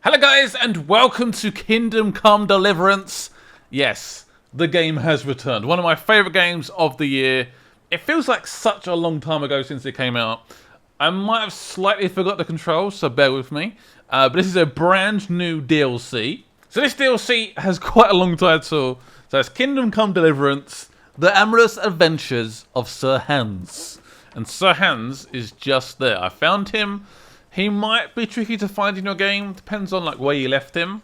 Hello guys, and welcome to Kingdom Come Deliverance. Yes, the game has returned. One of my favourite games of the year. It feels like such a long time ago since it came out. I might have slightly forgot the controls, so bear with me. But this is a brand new DLC. So this DLC has quite a long title. So it's Kingdom Come Deliverance, The Amorous Adventures of Sir Hans. And Sir Hans is just there. I found him. He might be tricky to find in your game. Depends on like where you left him.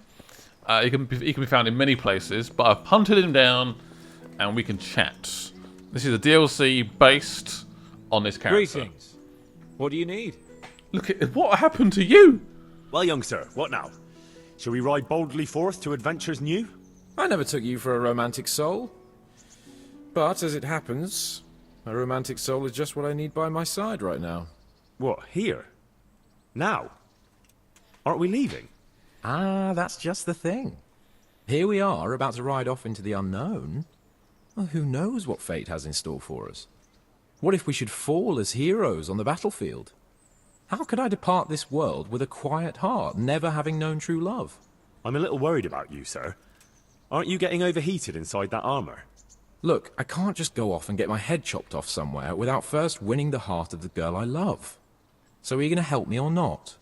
He can be found in many places, but I've hunted him down, and we can chat. This is a DLC based on this character. Greetings. What do you need? Look at what happened to you. Well, young sir, what now? Shall we ride boldly forth to adventures new? I never took you for a romantic soul. But as it happens, a romantic soul is just what I need by my side right now. What, here? Now? Aren't we leaving? Ah, that's just the thing. Here we are, about to ride off into the unknown. Well, who knows what fate has in store for us? What if we should fall as heroes on the battlefield? How could I depart this world with a quiet heart, never having known true love? I'm a little worried about you, sir. Aren't you getting overheated inside that armor? Look, I can't just go off and get my head chopped off somewhere without first winning the heart of the girl I love. So are you going to help me or not?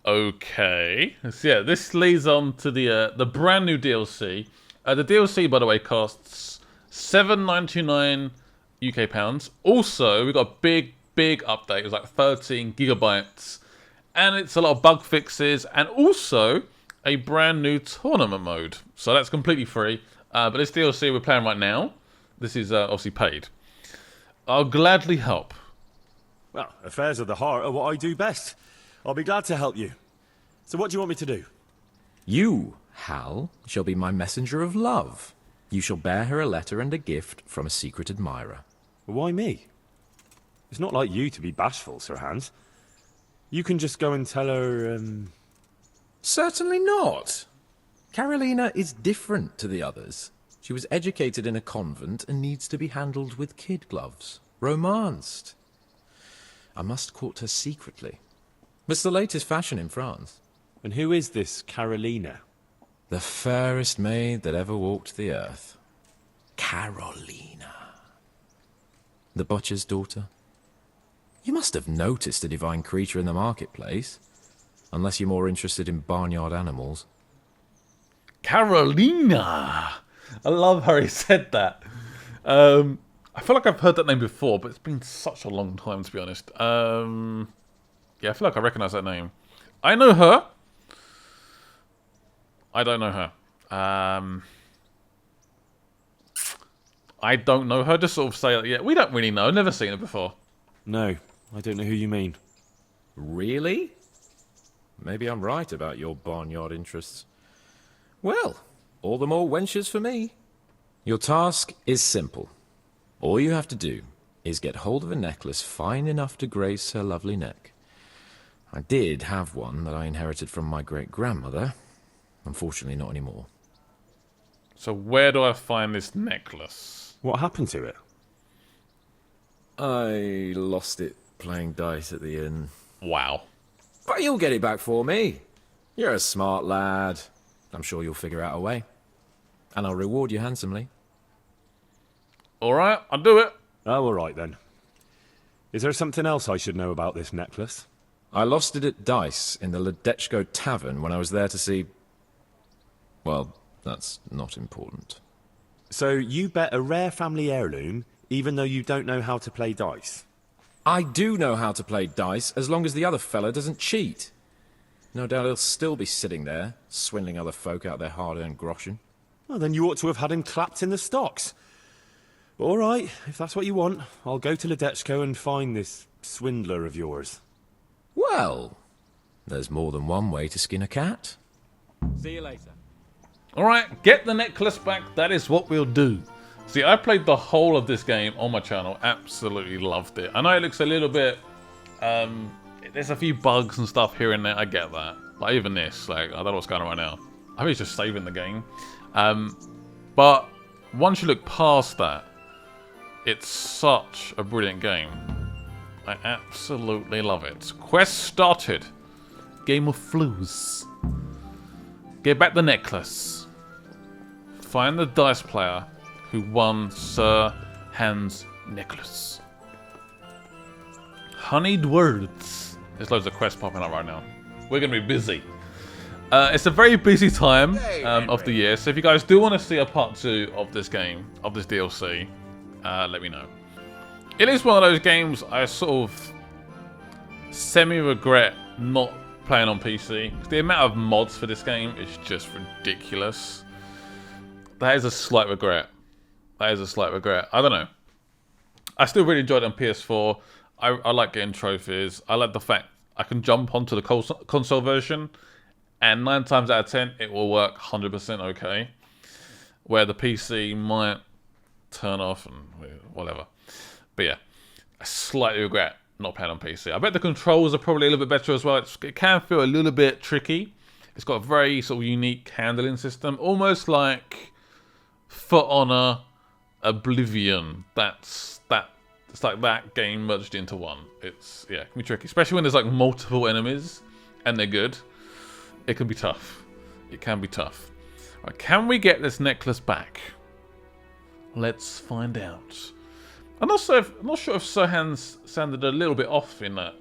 Okay. So yeah, this leads on to the brand new DLC. The DLC, by the way, costs £7.99 UK pounds. Also, we got a big update. It was like 13 gigabytes, and it's a lot of bug fixes, and also a brand new tournament mode. So that's completely free. But this DLC we're playing right now, this is obviously paid. I'll gladly help. Well, affairs of the heart are what I do best. I'll be glad to help you. So what do you want me to do? You, Hal, shall be my messenger of love. You shall bear her a letter and a gift from a secret admirer. Why me? It's not like you to be bashful, Sir Hans. You can just go and tell her, Certainly not. Carolina is different to the others. She was educated in a convent and needs to be handled with kid gloves. Romanced. I must court her secretly. It's the latest fashion in France. And who is this Carolina? The fairest maid that ever walked the earth. Carolina. The butcher's daughter. You must have noticed a divine creature in the marketplace. Unless you're more interested in barnyard animals. Carolina! I love how he said that. I feel like I've heard that name before, but it's been such a long time, to be honest. Yeah, I feel like I recognise that name. I know her. I don't know her. I don't know her. Just sort of say, yeah, we don't really know. Never seen her before. No, I don't know who you mean. Really? Maybe I'm right about your barnyard interests. Well, all the more wenches for me. Your task is simple. All you have to do is get hold of a necklace fine enough to grace her lovely neck. I did have one that I inherited from my great-grandmother. Unfortunately, not anymore. So where do I find this necklace? What happened to it? I lost it playing dice at the inn. Wow. But you'll get it back for me. You're a smart lad. I'm sure you'll figure out a way. And I'll reward you handsomely. Alright, I'll do it. Oh, all right then. Is there something else I should know about this necklace? I lost it at dice in the Ledechko Tavern when I was there to see... Well, that's not important. So you bet a rare family heirloom, even though you don't know how to play dice? I do know how to play dice, as long as the other fella doesn't cheat. No doubt he'll still be sitting there, swindling other folk out their hard-earned groschen. Well, then you ought to have had him clapped in the stocks. All right, if that's what you want, I'll go to Ledechko and find this swindler of yours. Well, there's more than one way to skin a cat. See you later. Alright, get the necklace back. That is what we'll do. See, I played the whole of this game on my channel. Absolutely loved it. I know it looks a little bit... there's a few bugs and stuff here and there. I get that. But even this, like, I don't know what's going on right now. I think it's just saving the game. But once you look past that, it's such a brilliant game. I absolutely love it. Quest started. Game of Flues. Get back the necklace. Find the dice player who won Sir Hans' necklace. Honeyed words. There's loads of quests popping up right now. We're going to be busy. It's a very busy time of the year, so if you guys do want to see a part 2 of this game, of this DLC, let me know. It is one of those games I sort of semi-regret not playing on PC. The amount of mods for this game is just ridiculous. That is a slight regret. That is a slight regret. I don't know. I still really enjoyed it on PS4. I like getting trophies. I like the fact I can jump onto the console version, and 9 times out of 10, it will work 100% okay. Where the PC might turn off and whatever. But yeah, I slightly regret not playing on PC. I bet the controls are probably a little bit better as well. It can feel a little bit tricky. It's got a very sort of unique handling system, almost like For Honor Oblivion. It's like that game merged into one. It's, yeah, it can be tricky, especially when there's like multiple enemies and they're good. It can be tough. It can be tough. Right, can we get this necklace back? Let's find out. I'm not sure if Sir Hans sounded a little bit off in that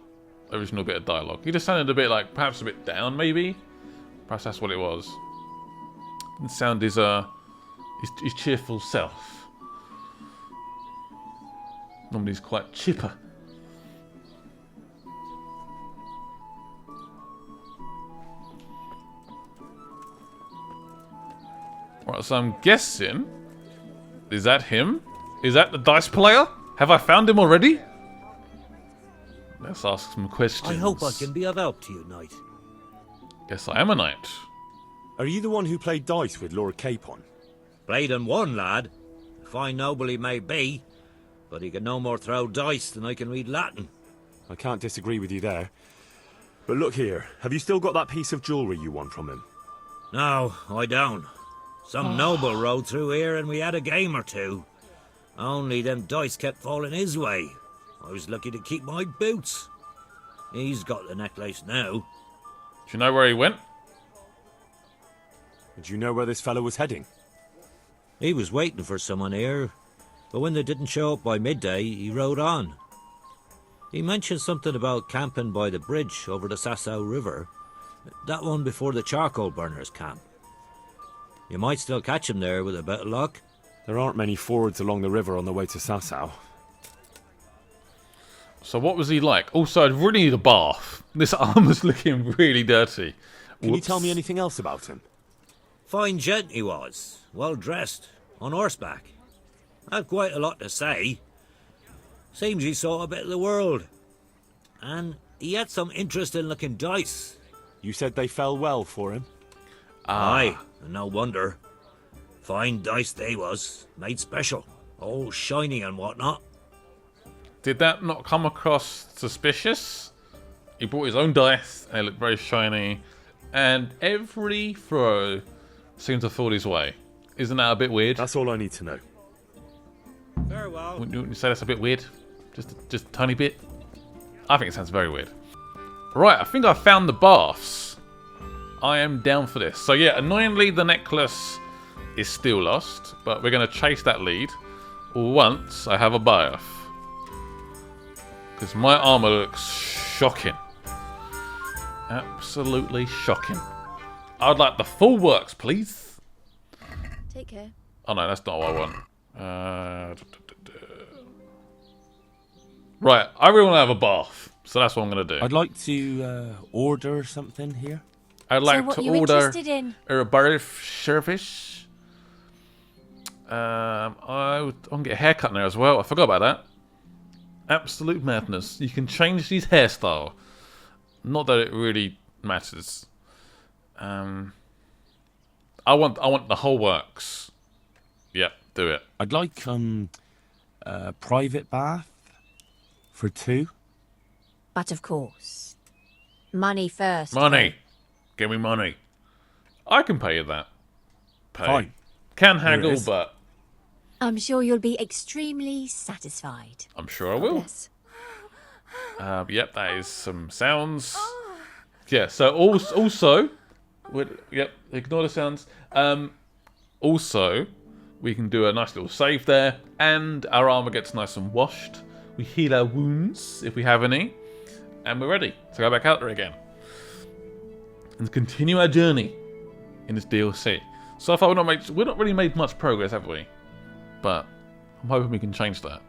original bit of dialogue. He just sounded a bit like, perhaps a bit down, maybe. Perhaps that's what it was. Didn't sound his cheerful self. Normally he's quite chipper. Right, so I'm guessing... Is that him? Is that the dice player? Have I found him already? Let's ask some questions. I hope I can be of help to you, knight. Guess I am a knight. Are you the one who played dice with Lord Capon? Played and won, lad. A fine noble he may be, but he can no more throw dice than I can read Latin. I can't disagree with you there. But look here, have you still got that piece of jewellery you won from him? No, I don't. Some noble rode through here and we had a game or two. Only them dice kept falling his way. I was lucky to keep my boots. He's got the necklace now. Do you know where he went? Do you know where this fellow was heading? He was waiting for someone here, but when they didn't show up by midday, he rode on. He mentioned something about camping by the bridge over the Sasau River. That one before the charcoal burners camp. You might still catch him there with a bit of luck. There aren't many fords along the river on the way to Sasau. So what was he like? Also, I really need a bath. This armor's looking really dirty. Can you tell me anything else about him? Fine gent he was, well dressed, on horseback. Had quite a lot to say. Seems he saw a bit of the world. And he had some interesting looking dice. You said they fell well for him? Aye, and no wonder. Fine dice they was, made special, all shiny and whatnot. Did that not come across suspicious? He brought his own dice, and they looked very shiny, and every throw seemed to fall his way. Isn't that a bit weird? That's all I need to know. Farewell. Wouldn't you say that's a bit weird? Just a tiny bit? I think it sounds very weird. Right, I think I found the baths. I am down for this. So yeah, annoyingly the necklace is still lost, but we're going to chase that lead once I have a bath. Because my armor looks shocking. Absolutely shocking. I'd like the full works, please. Take care. Oh no, that's not what I want. Right, I really want to have a bath, so that's what I'm going to do. I'd like to order something here. I'd like so what to you order interested in? a bath service. I want to get a haircut now as well. I forgot about that. Absolute madness. You can change his hairstyle. Not that it really matters. I want the whole works. Yep, do it. I'd like a private bath for 2. But of course, money first. Money. Give me money. I can pay you that. Pay. Fine. Can Here it haggle, is. but I'm sure you'll be extremely satisfied. I'm sure I will. Yes. Yep, that is some sounds. Yeah. So also, yep. Ignore the sounds. Also, we can do a nice little save there, and our armor gets nice and washed. We heal our wounds if we have any, and we're ready to go back out there again and continue our journey in this DLC. So far, we're not really made much progress, have we? But I'm hoping we can change that.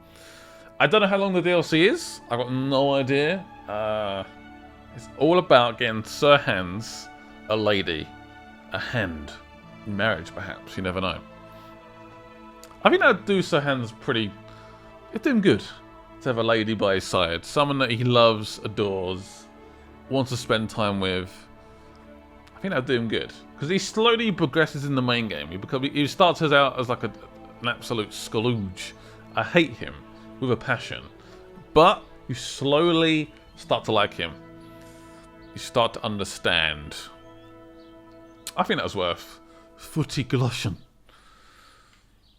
I don't know how long the DLC is. I've got no idea. It's all about getting Sir Hans a lady, a hand, in marriage perhaps. You never know. I think that would do Sir Hans pretty. It'd do him good to have a lady by his side, someone that he loves, adores, wants to spend time with. I think that would do him good because he slowly progresses in the main game. He starts out as like an absolute Scrooge. I hate him with a passion, but you slowly start to like him. You start to understand. I think that was worth 40 Galoshen.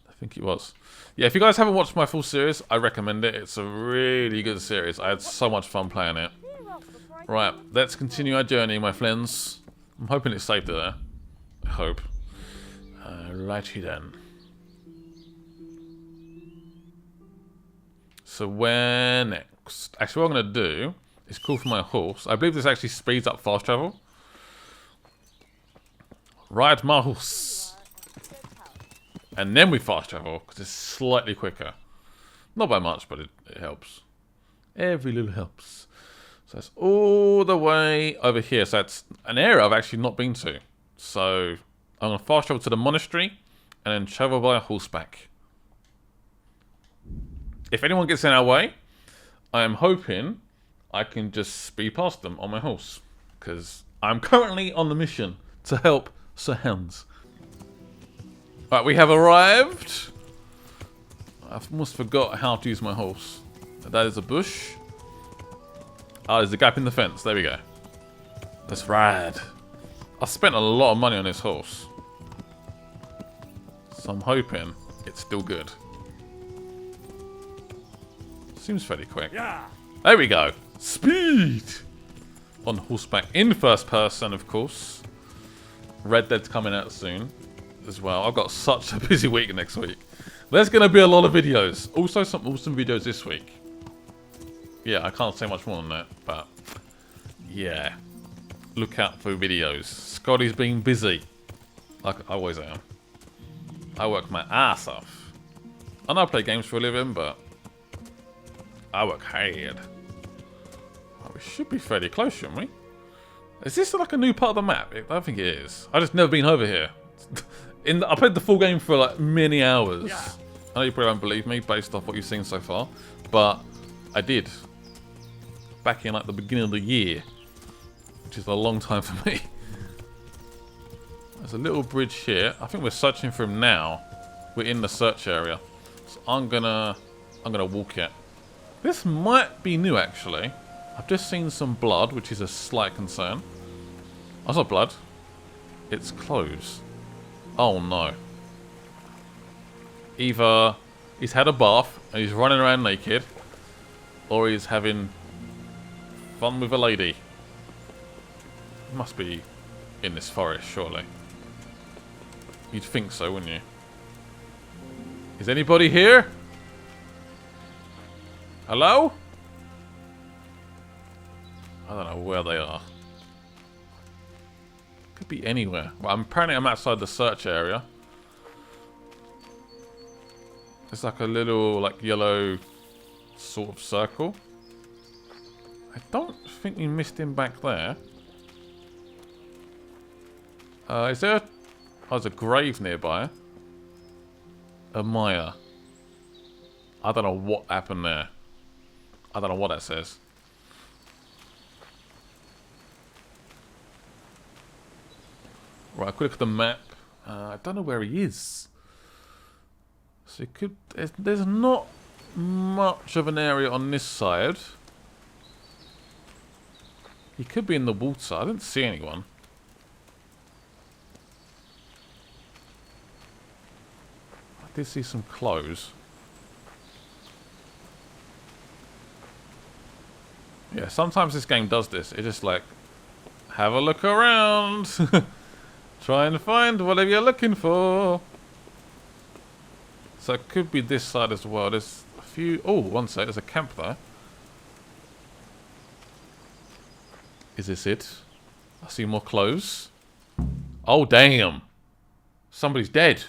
I think it was. Yeah, if you guys haven't watched my full series, I recommend it. It's a really good series. I had so much fun playing it. Right, let's continue our journey, my friends. I'm hoping it's safe there. I hope. Righty then. So where next? Actually, what I'm going to do is call for my horse. I believe this actually speeds up fast travel. Ride my horse. And then we fast travel, because it's slightly quicker. Not by much, but it helps. Every little helps. So that's all the way over here. So that's an area I've actually not been to. So I'm going to fast travel to the monastery, and then travel by horseback. If anyone gets in our way, I am hoping I can just speed past them on my horse. Because I'm currently on the mission to help Sir Hans. Right, we have arrived. I almost forgot how to use my horse. That is a bush. Oh, there's a gap in the fence. There we go. Let's ride. I spent a lot of money on this horse. So I'm hoping it's still good. Seems fairly quick. Yeah. There we go. Speed! On horseback in first person, of course. Red Dead's coming out soon as well. I've got such a busy week next week. There's going to be a lot of videos. Also some awesome videos this week. Yeah, I can't say much more than that, but yeah. Look out for videos. Scotty's been busy. Like I always am. I work my ass off. I know I play games for a living, but I work hard. Oh, we should be fairly close, shouldn't we? Is this like a new part of the map? I don't think it is. I've just never been over here. I played the full game for like many hours. Yeah. I know you probably don't believe me based off what you've seen so far, but I did. Back in like the beginning of the year, which is a long time for me. There's a little bridge here. I think we're searching for him now. We're in the search area, so I'm gonna walk it. This might be new actually. I've just seen some blood, which is a slight concern. Oh, it's not blood. It's clothes. Oh no. Either he's had a bath and he's running around naked, or he's having fun with a lady. He must be in this forest, surely. You'd think so, wouldn't you? Is anybody here? Hello? I don't know where they are. Could be anywhere. Well, apparently I'm outside the search area. It's like a little, like, yellow sort of circle. I don't think we missed him back there. Is there... Oh, there's a grave nearby. A Maya. I don't know what happened there. I don't know what that says. Right, quick look at the map. I don't know where he is. So it could... There's not much of an area on this side. He could be in the water. I didn't see anyone. I did see some clothes. Yeah, sometimes this game does this. It just like Have a look around. Try and find whatever you're looking for. So it could be this side as well. There's a few... Oh, one side. There's a camp there. Is this it? I see more clothes. Oh, damn. Somebody's dead.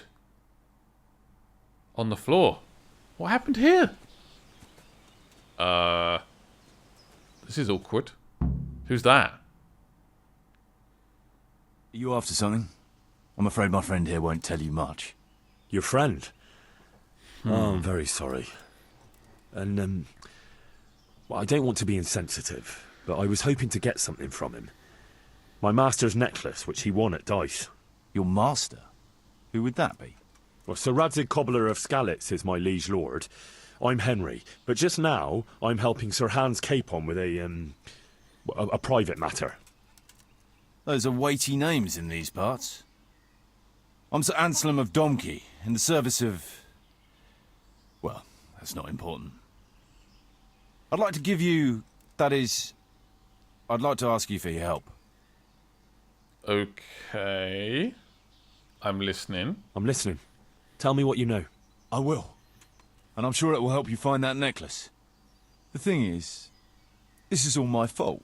On the floor. What happened here? This is awkward. Who's that? Are you after something? I'm afraid my friend here won't tell you much. Your friend? Oh, I'm very sorry. And, well, I don't want to be insensitive, but I was hoping to get something from him. My master's necklace, which he won at dice. Your master? Who would that be? Well, Sir Radzig Cobbler of Skalitz is my liege lord. I'm Henry, but just now I'm helping Sir Hans Capon with a private matter. Those are weighty names in these parts. I'm Sir Anselm of Domkey, in the service of... Well, that's not important. I'd like to give you... That is... I'd like to ask you for your help. Okay. I'm listening. I'm listening. Tell me what you know. I will. And I'm sure it will help you find that necklace. The thing is, this is all my fault.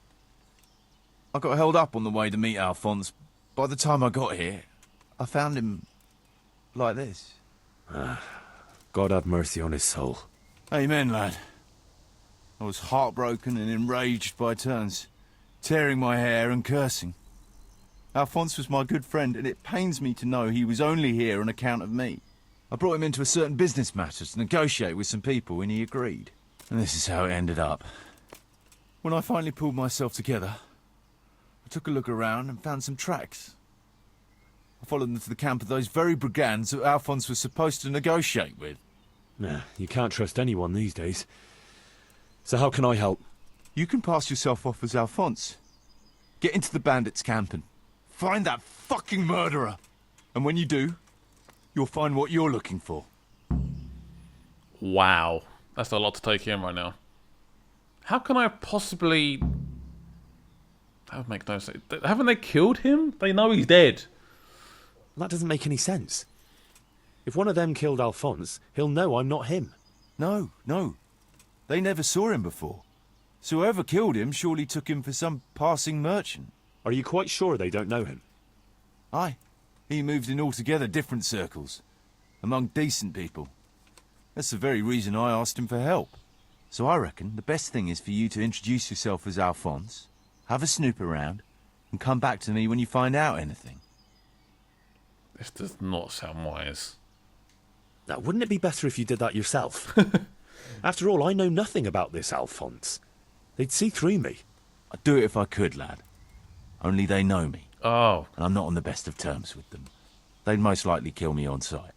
I got held up on the way to meet Alphonse. By the time I got here, I found him like this. God have mercy on his soul. Amen, lad. I was heartbroken and enraged by turns, tearing my hair and cursing. Alphonse was my good friend, and it pains me to know he was only here on account of me. I brought him into a certain business matter to negotiate with some people, and he agreed. And this is how it ended up. When I finally pulled myself together, I took a look around and found some tracks. I followed them to the camp of those very brigands that Alphonse was supposed to negotiate with. Nah, you can't trust anyone these days. So how can I help? You can pass yourself off as Alphonse. Get into the bandits' camp and find that fucking murderer. And when you do, you'll find what you're looking for. Wow. That's a lot to take in right now. How can I possibly... That would make no sense. Haven't they killed him? They know he's dead. That doesn't make any sense. If one of them killed Alphonse, he'll know I'm not him. No. They never saw him before. So whoever killed him surely took him for some passing merchant. Are you quite sure they don't know him? Aye. He moved in altogether different circles, among decent people. That's the very reason I asked him for help. So I reckon the best thing is for you to introduce yourself as Alphonse, have a snoop around, and come back to me when you find out anything. This does not sound wise. Now, wouldn't it be better if you did that yourself? After all, I know nothing about this Alphonse. They'd see through me. I'd do it if I could, lad. Only they know me, Oh. and I'm not on the best of terms with them. They'd most likely kill me on sight.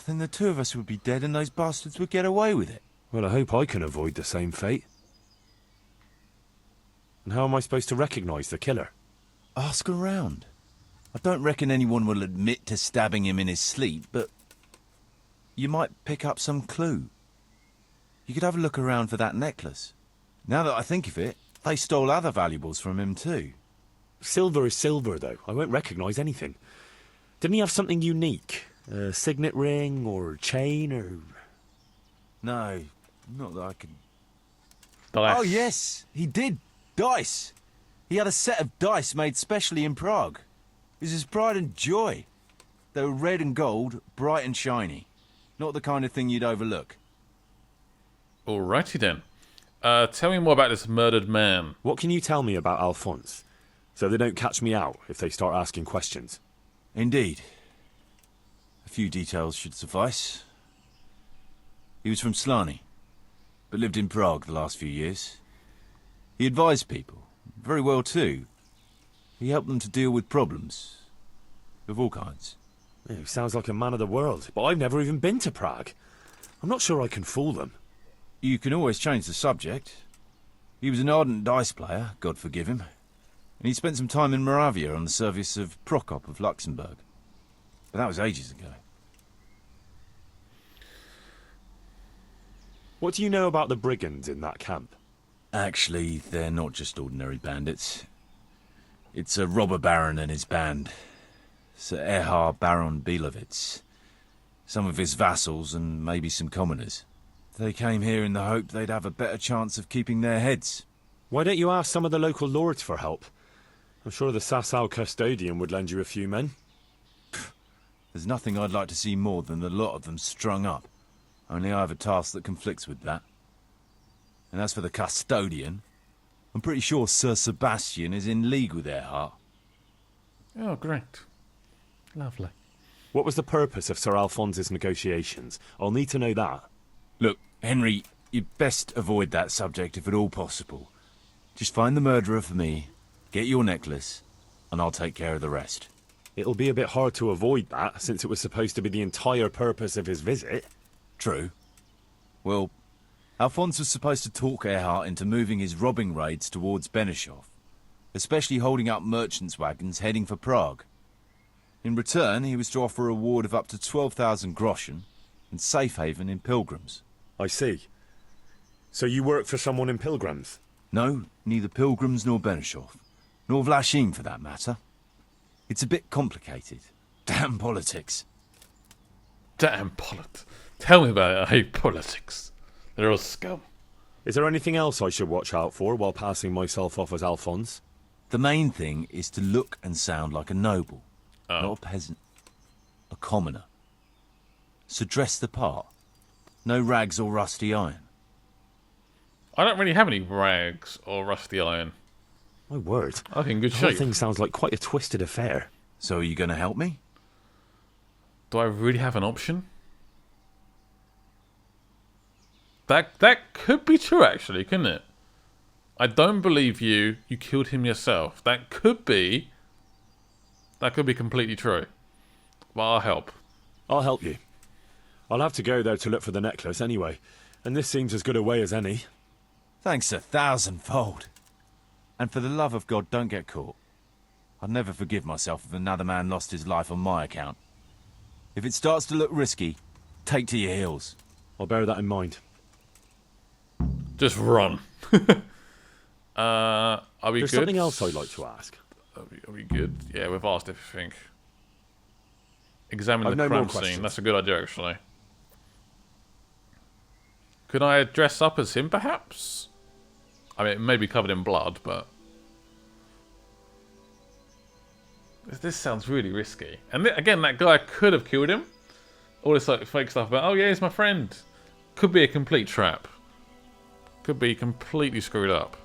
Then the two of us would be dead and those bastards would get away with it. Well, I hope I can avoid the same fate. And how am I supposed to recognise the killer? Ask around. I don't reckon anyone will admit to stabbing him in his sleep, but you might pick up some clue. You could have a look around for that necklace. Now that I think of it, they stole other valuables from him too. Silver is silver, though. I won't recognise anything. Didn't he have something unique? A signet ring or chain or... No, not that I can... Dice. Oh yes, he did. Dice. He had a set of dice made specially in Prague. It was his pride and joy. They were red and gold, bright and shiny. Not the kind of thing you'd overlook. Alrighty then. Tell me more about this murdered man. What can you tell me about Alphonse? So they don't catch me out if they start asking questions. Indeed. A few details should suffice. He was from Slani, but lived in Prague the last few years. He advised people, very well too. He helped them to deal with problems, of all kinds. Yeah, he sounds like a man of the world, but I've never even been to Prague. I'm not sure I can fool them. You can always change the subject. He was an ardent dice player, God forgive him. And he spent some time in Moravia on the service of Prokop of Luxembourg. But that was ages ago. What do you know about the brigands in that camp? Actually, they're not just ordinary bandits. It's a robber baron and his band. Sir Erhard Baron Belovitz. Some of his vassals and maybe some commoners. They came here in the hope they'd have a better chance of keeping their heads. Why don't you ask some of the local lords for help? I'm sure the Sasau custodian would lend you a few men. There's nothing I'd like to see more than the lot of them strung up. Only I have a task that conflicts with that. And as for the custodian, I'm pretty sure Sir Sebastian is in league with Erhard. Oh, great. Lovely. What was the purpose of Sir Alphonse's negotiations? I'll need to know that. Look, Henry, you'd best avoid that subject if at all possible. Just find the murderer for me, get your necklace, and I'll take care of the rest. It'll be a bit hard to avoid that, since it was supposed to be the entire purpose of his visit. True. Well, Alphonse was supposed to talk Erhard into moving his robbing raids towards Benishov, especially holding up merchants' wagons heading for Prague. In return, he was to offer a reward of up to 12,000 groschen and safe haven in Pilgrims. I see. So you work for someone in Pilgrims? No, neither Pilgrims nor Benishov, nor Vlachim for that matter. It's a bit complicated. Damn politics. Damn politics. Tell me about it. I hate politics. They're all scum. Is there anything else I should watch out for while passing myself off as Alphonse? The main thing is to look and sound like a noble, not a peasant, a commoner. So dress the part. No rags or rusty iron. I don't really have any rags or rusty iron. My word. I think in good The whole shape. thing sounds like quite a twisted affair. So are you going to help me? Do I really have an option? That could be true, actually, couldn't it? I don't believe you. You killed him yourself. That could be completely true. But I'll help. I'll help you. I'll have to go there to look for the necklace anyway, and this seems as good a way as any. Thanks 1,000-fold. And for the love of God, don't get caught. I'd never forgive myself if another man lost his life on my account. If it starts to look risky, take to your heels. I'll bear that in mind. Just run. Are we There's good? something else I'd like to ask. Are we good? Yeah, we've asked everything. Examine I've the no more crime scene. questions. That's a good idea, actually. Could I dress up as him, perhaps? I mean, it may be covered in blood, but... This sounds really risky. And again, that guy could have killed him. All this like fake stuff about, oh yeah, he's my friend. Could be a complete trap. Could be completely screwed up.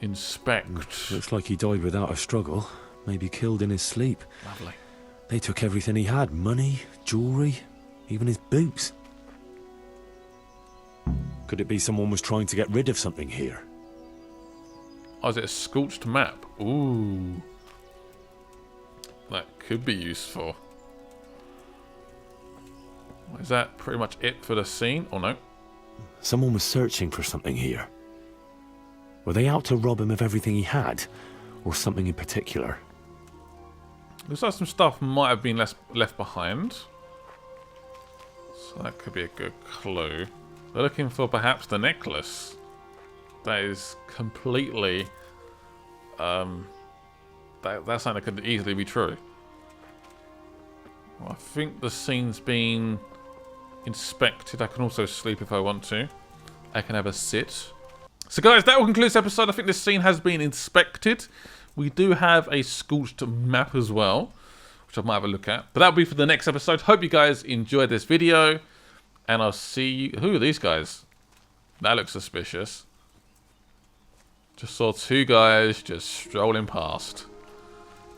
Inspect. Looks like he died without a struggle. Maybe killed in his sleep. Lovely. They took everything he had. Money, jewellery, even his boots. Could it be someone was trying to get rid of something here? Oh, is it a scorched map? Ooh. That could be useful. Is that pretty much it for the scene? Or no? Someone was searching for something here. Were they out to rob him of everything he had? Or something in particular? Looks like some stuff might have been left behind. So that could be a good clue. They're looking for perhaps the necklace. That is completely... that's something that could easily be true. Well, I think the scene's been inspected. I can also sleep if I want to. I can have a sit. So guys, that will conclude this episode. I think this scene has been inspected. We do have a scorched map as well, which I might have a look at. But that'll be for the next episode. Hope you guys enjoyed this video. And I'll see you... Who are these guys? That looks suspicious. Just saw two guys just strolling past.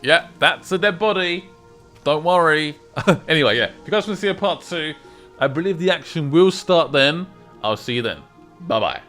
Yeah, that's a dead body. Don't worry. Anyway, yeah. If you guys want to see a part 2, I believe the action will start then. I'll see you then. Bye-bye.